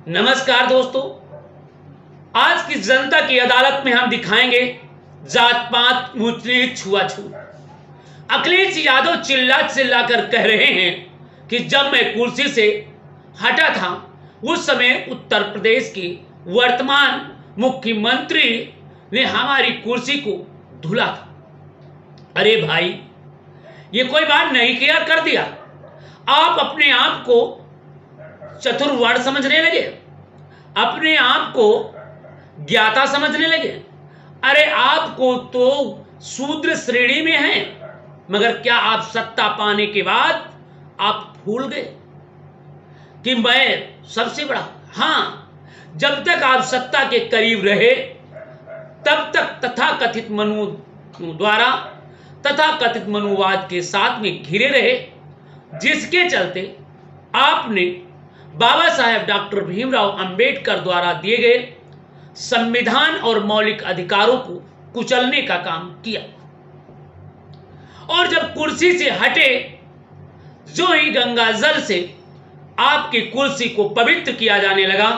नमस्कार दोस्तों, आज की जनता की अदालत में हम दिखाएंगे जात पात ऊंच नीच छुआछूत। अखिलेश यादव चिल्ला चिल्ला कर कह रहे हैं कि जब मैं कुर्सी से हटा था उस समय उत्तर प्रदेश के वर्तमान मुख्यमंत्री ने हमारी कुर्सी को धुला था। अरे भाई, ये कोई बात नहीं किया कर दिया। आप अपने आप को चतुर्वर्ण समझने लगे, अपने आप को ज्ञाता समझने लगे। अरे आपको तो शूद्र श्रेणी में हैं, मगर क्या आप सत्ता पाने के बाद आप भूल गए कि मैं सबसे बड़ा? हाँ, जब तक आप सत्ता के करीब रहे तब तक तथाकथित मनु द्वारा तथाकथित मनुवाद के साथ में घिरे रहे, जिसके चलते आपने बाबा साहेब डॉक्टर भीमराव अंबेडकर द्वारा दिए गए संविधान और मौलिक अधिकारों को कुचलने का काम किया। और जब कुर्सी से हटे, जो ही गंगा जल से आपकी कुर्सी को पवित्र किया जाने लगा,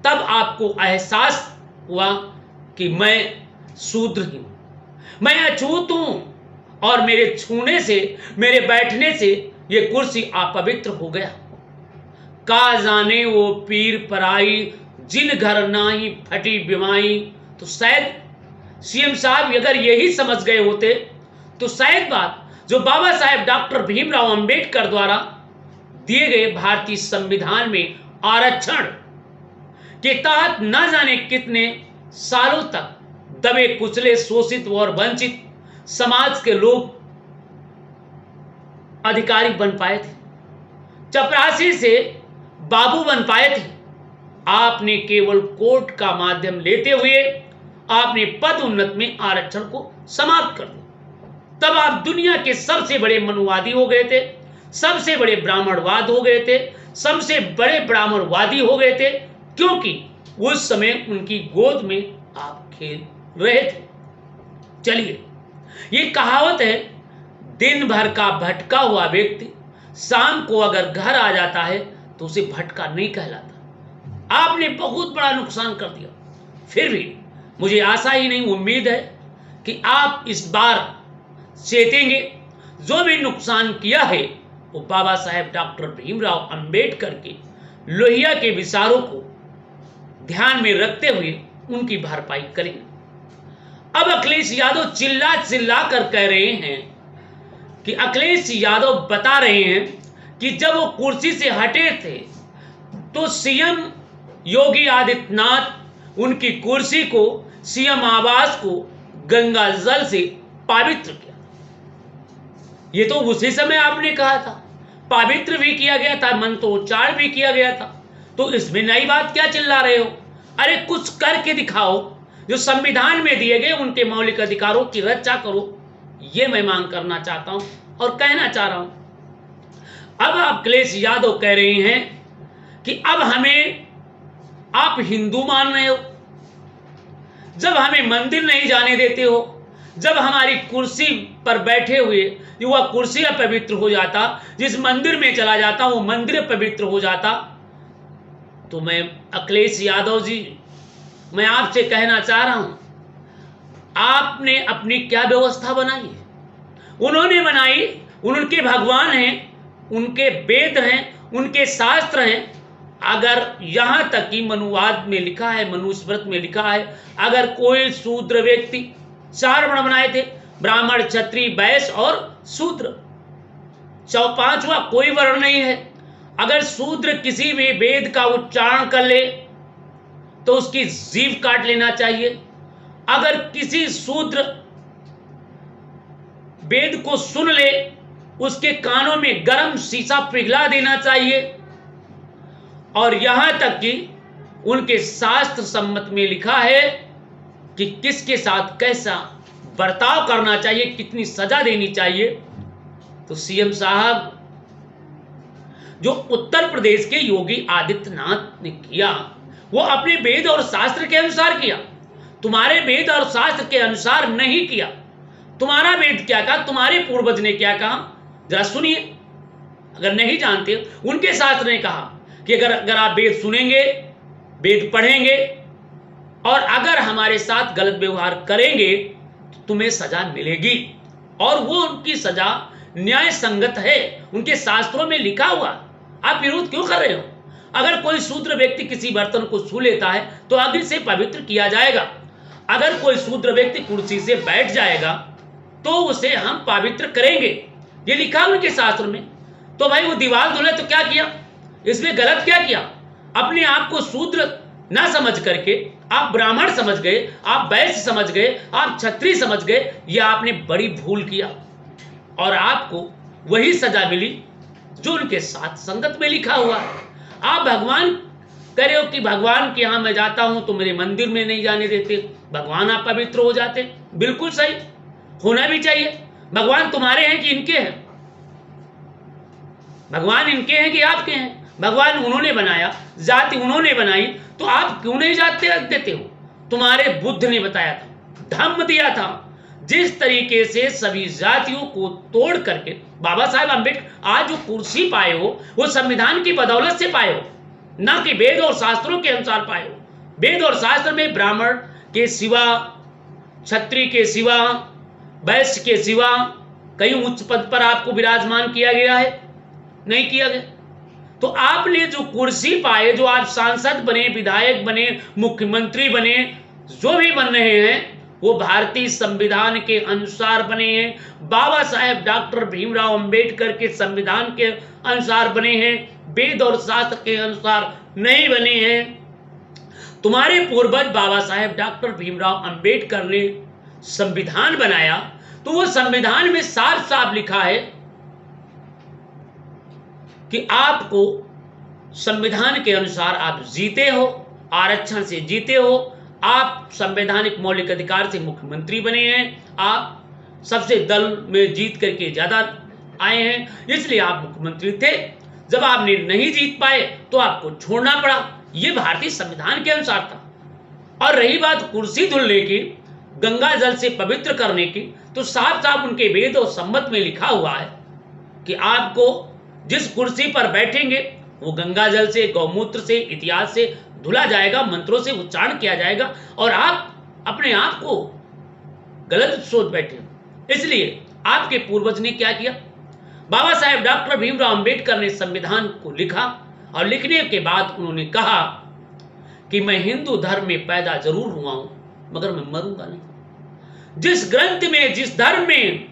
तब आपको एहसास हुआ कि मैं शूद्र हूं, मैं अछूत हूं और मेरे छूने से, मेरे बैठने से यह कुर्सी अपवित्र हो गया। का जाने वो पीर पराई जिन घर नाही फटी बिमाई। तो शायद सीएम साहब अगर यही समझ गए होते तो शायद बात जो बाबा साहेब डॉक्टर भीमराव अंबेडकर द्वारा दिए गए भारतीय संविधान में आरक्षण के तहत न जाने कितने सालों तक दबे कुचले शोषित और वंचित समाज के लोग अधिकारी बन पाए थे, चपरासी से बाबू बन पाए थे। आपने केवल कोर्ट का माध्यम लेते हुए आपने पद उन्नत में आरक्षण को समाप्त कर दिया। तब आप दुनिया के सबसे बड़े मनुवादी हो गए थे, सबसे बड़े ब्राह्मणवाद हो गए थे, सबसे बड़े ब्राह्मणवादी हो गए थे, क्योंकि उस समय उनकी गोद में आप खेल रहे थे। चलिए, ये कहावत है, दिन भर का भटका हुआ व्यक्ति शाम को अगर घर आ जाता है तो उसे भटका नहीं कहलाता। आपने बहुत बड़ा नुकसान कर दिया, फिर भी मुझे आशा ही नहीं, उम्मीद है कि आप इस बार चेतेंगे। जो भी नुकसान किया है वो बाबा साहेब डॉक्टर भीमराव अंबेडकर के लोहिया के विचारों को ध्यान में रखते हुए उनकी भरपाई करेंगे। अब अखिलेश यादव चिल्ला चिल्ला कर कह रहे हैं कि अखिलेश यादव बता रहे हैं कि जब वो कुर्सी से हटे थे तो सीएम योगी आदित्यनाथ उनकी कुर्सी को, सीएम आवास को गंगा जल से पवित्र किया। ये तो उसी समय आपने कहा था, पवित्र भी किया गया था, मंत्रोच्चार भी किया गया था, तो इसमें नई बात क्या चिल्ला रहे हो? अरे कुछ करके दिखाओ, जो संविधान में दिए गए उनके मौलिक अधिकारों की रक्षा करो। ये मैं मांग करना चाहता हूं और कहना चाह रहा हूं। अब अखिलेश यादव कह रहे हैं कि अब हमें आप हिंदू मान रहे हो, जब हमें मंदिर नहीं जाने देते हो, जब हमारी कुर्सी पर बैठे हुए वह कुर्सी अपवित्र हो जाता, जिस मंदिर में चला जाता वो मंदिर पवित्र हो जाता। तो मैं अखिलेश यादव जी, मैं आपसे कहना चाह रहा हूं, आपने अपनी क्या व्यवस्था बनाई है? उन्होंने बनाई, उनके भगवान हैं, उनके वेद हैं, उनके शास्त्र हैं। अगर यहां तक कि मनुवाद में लिखा है, मनुस्मृति में लिखा है, अगर कोई शूद्र व्यक्ति, 4 वर्ण बनाए थे, ब्राह्मण क्षत्रिय वैश्य और शूद्र, 5वां कोई वर्ण नहीं है। अगर शूद्र किसी भी वेद का उच्चारण कर ले तो उसकी जीभ काट लेना चाहिए। अगर किसी शूद्र वेद को सुन ले, उसके कानों में गर्म शीशा पिघला देना चाहिए। और यहां तक कि उनके शास्त्र सम्मत में लिखा है कि किसके साथ कैसा बर्ताव करना चाहिए, कितनी सजा देनी चाहिए। तो सीएम साहब, जो उत्तर प्रदेश के योगी आदित्यनाथ ने किया वो अपने वेद और शास्त्र के अनुसार किया, तुम्हारे वेद और शास्त्र के अनुसार नहीं किया। तुम्हारा वेद क्या कहा, तुम्हारे पूर्वज ने क्या कहा, जरा सुनिए। अगर नहीं जानते, उनके शास्त्र ने कहा कि अगर आप वेद सुनेंगे वेद पढ़ेंगे और अगर हमारे साथ गलत व्यवहार करेंगे तो तुम्हें सजा मिलेगी, और वो उनकी सजा न्याय संगत है, उनके शास्त्रों में लिखा हुआ। आप विरोध क्यों कर रहे हो? अगर कोई शूद्र व्यक्ति किसी बर्तन को छू लेता है तो अग्नि से पवित्र किया जाएगा। अगर कोई शूद्र व्यक्ति कुर्सी से बैठ जाएगा तो उसे हम पवित्र करेंगे, ये लिखा उनके शास्त्र में। तो भाई वो दीवार धुले तो क्या किया? इसमें गलत क्या किया? अपने आप को शूद्र ना समझ करके आप ब्राह्मण समझ गए, आप वैश्य समझ गए, आप क्षत्रिय समझ गए, यह आपने बड़ी भूल किया और आपको वही सजा मिली जो उनके साथ संगत में लिखा हुआ है। आप भगवान कह रहे हो कि भगवान के यहां मैं जाता हूं तो मेरे मंदिर में नहीं जाने देते, भगवान आप पवित्र हो जाते। बिल्कुल सही, होना भी चाहिए। भगवान तुम्हारे हैं कि इनके हैं? भगवान इनके हैं कि आपके हैं? भगवान उन्होंने बनाया, जाति उन्होंने बनाई, तो आप क्यों नहीं जाते रख देते हो? तुम्हारे बुद्ध ने बताया था, धम्म दिया था। जिस तरीके से सभी जातियों को तोड़ करके बाबा साहेब अम्बेडकर आज जो कुर्सी पाए हो वो संविधान की बदौलत से पाए हो, ना कि वेद और शास्त्रों के अनुसार पाए हो। वेद और शास्त्र में ब्राह्मण के सिवा, क्षत्रिय के सिवा, वैश्य के सिवा कहीं उच्च पद पर आपको विराजमान किया गया है? नहीं किया गया। तो आपने जो कुर्सी पाए, जो आप सांसद बने, विधायक बने, मुख्यमंत्री बने, जो भी बन रहे हैं वो भारतीय संविधान के अनुसार बने हैं। बाबा साहेब डॉक्टर भीमराव अंबेडकर के संविधान के अनुसार बने हैं, वेद और शास्त्र के अनुसार नहीं बने हैं। तुम्हारे पूर्वज बाबा साहेब डॉक्टर भीमराव अंबेडकर ने संविधान बनाया तो वो संविधान में साफ साफ लिखा है कि आपको संविधान के अनुसार आप जीते हो, आरक्षण से जीते हो, आप संवैधानिक मौलिक अधिकार से मुख्यमंत्री बने हैं, आप सबसे दल में जीत करके ज्यादा आए हैं, इसलिए आप मुख्यमंत्री थे। जब आपने नहीं जीत पाए तो आपको छोड़ना पड़ा, यह भारतीय संविधान के अनुसार था। और रही बात कुर्सी धुलने की, गंगा जल से पवित्र करने की, तो साफ साफ उनके वेद और सम्मत में लिखा हुआ है कि आपको जिस कुर्सी पर बैठेंगे वो गंगा जल से, गौमूत्र से, इतिहास से धुला जाएगा, मंत्रों से उच्चारण किया जाएगा, और आप अपने आप को गलत सोच बैठे। इसलिए आपके पूर्वज ने क्या किया? बाबा साहेब डॉक्टर भीमराव अंबेडकर ने संविधान को लिखा और लिखने के बाद उन्होंने कहा कि मैं हिंदू धर्म में पैदा जरूर हुआ हूं मगर मैं मरूंगा नहीं। जिस ग्रंथ में, जिस धर्म में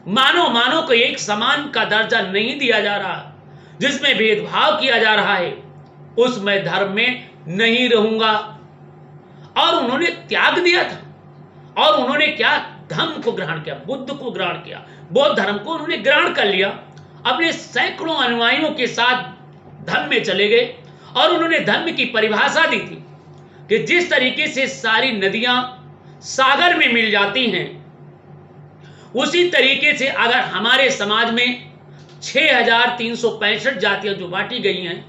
मानव को एक समान का दर्जा नहीं दिया जा रहा, जिसमें भेदभाव किया जा रहा है, उस मैं धर्म में नहीं रहूंगा। और उन्होंने त्याग दिया था और उन्होंने क्या? धम्म को ग्रहण किया, बुद्ध को ग्रहण किया, बौद्ध धर्म को उन्होंने ग्रहण कर लिया। अपने सैकड़ों अनुयायियों के साथ धर्म में चले गए और उन्होंने धर्म की परिभाषा दी थी कि जिस तरीके से सारी नदियां सागर में मिल जाती हैं, उसी तरीके से अगर हमारे समाज में 6365 जातियां जो बांटी गई हैं,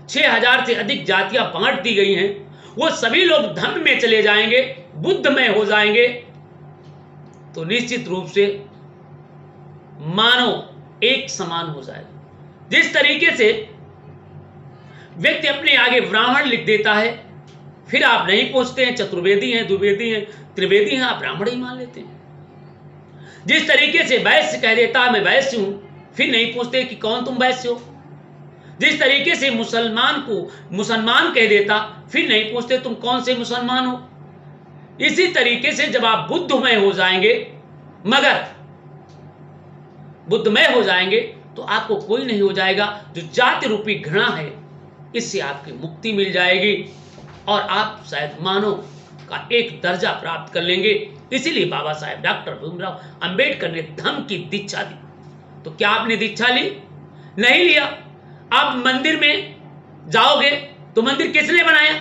6000 से अधिक जातियां बांट दी गई हैं, वो सभी लोग धर्म में चले जाएंगे, बुद्धमय हो जाएंगे, तो निश्चित रूप से मानव एक समान हो जाएगा। जिस तरीके से व्यक्ति अपने आगे ब्राह्मण लिख देता है, फिर आप नहीं पूछते हैं चतुर्वेदी हैं, द्विवेदी हैं, त्रिवेदी हैं, आप ब्राह्मण ही मान लेते हैं। जिस तरीके से वैश्य कह देता है मैं वैश्य हूं, फिर नहीं पूछते कि कौन तुम वैश्य हो। जिस तरीके से मुसलमान को मुसलमान कह देता, फिर नहीं पूछते तुम कौन से मुसलमान हो। इसी तरीके से जब आप बुद्धमय हो जाएंगे, मगर बुद्धमय हो जाएंगे तो आपको कोई नहीं हो जाएगा। जो जाति रूपी घृणा है, इससे आपकी मुक्ति मिल जाएगी और आप शायद मानव का एक दर्जा प्राप्त कर लेंगे। इसीलिए बाबा साहेब डॉक्टर भीमराव अंबेडकर ने धम्म की दीक्षा दी। तो क्या आपने दीक्षा ली? नहीं लिया। आप मंदिर में जाओगे तो मंदिर किसने बनाया?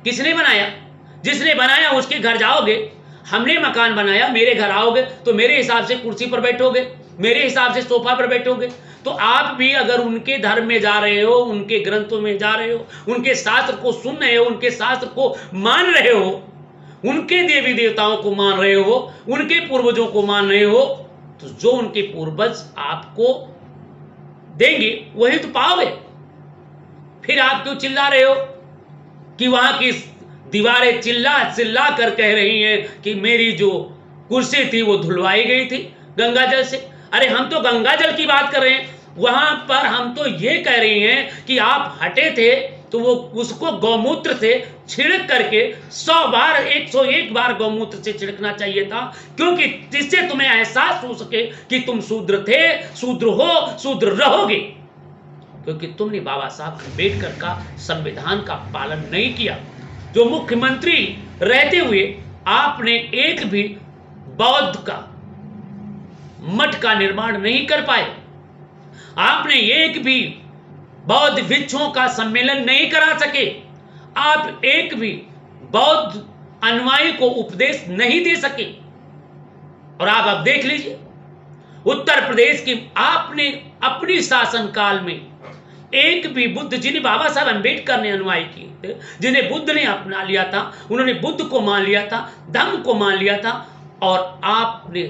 किसने बनाया? जिसने बनाया उसके घर जाओगे। हमने मकान बनाया, मेरे घर आओगे तो मेरे हिसाब से कुर्सी पर बैठोगे, मेरे हिसाब से सोफा पर बैठोगे। तो आप भी अगर उनके धर्म में जा रहे हो, उनके ग्रंथों में जा रहे हो, उनके शास्त्र को सुन रहे हो, उनके शास्त्र को मान रहे हो, उनके देवी देवताओं को मान रहे हो, उनके पूर्वजों को मान रहे हो, तो जो उनके पूर्वज आपको देंगे वही तो पाओगे। फिर आप क्यों चिल्ला रहे हो? कि वहां की दीवारें चिल्ला चिल्ला कर कह रही हैं कि मेरी जो कुर्सी थी वो धुलवाई गई थी गंगा जल से। अरे हम तो गंगा जल की बात कर रहे हैं, वहां पर हम तो ये कह रही हैं कि आप हटे थे तो वो उसको गौमूत्र से छिड़क करके 100 बार 101 बार गौमूत्र से छिड़कना चाहिए था, क्योंकि जिससे तुम्हें एहसास हो सके कि तुम शूद्र थे, शूद्र हो, शूद्र रहोगे। क्योंकि तुमने बाबा साहब अम्बेडकर का संविधान का पालन नहीं किया। जो मुख्यमंत्री रहते हुए आपने एक भी बौद्ध का मठ का निर्माण नहीं कर पाए, आपने एक भी बौद्ध भिक्षुओं का सम्मेलन नहीं करा सके, आप एक भी बौद्ध अनुयायी को उपदेश नहीं दे सके। और आप अब देख लीजिए उत्तर प्रदेश की आपने अपनी शासनकाल में एक भी बुद्ध, जिन्हें बाबा साहब अम्बेडकर ने अनुयायी किए थे, जिन्हें बुद्ध ने अपना लिया था, उन्होंने बुद्ध को मान लिया था, धम्म को मान लिया था, और आपने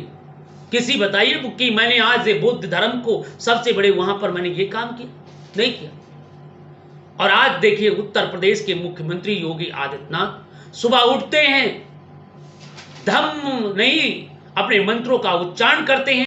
किसी बताइए कि मैंने आज बुद्ध धर्म को सबसे बड़े वहां पर मैंने ये काम किया? नहीं किया। और आज देखिए उत्तर प्रदेश के मुख्यमंत्री योगी आदित्यनाथ सुबह उठते हैं, धम्म नहीं अपने मंत्रों का उच्चारण करते हैं।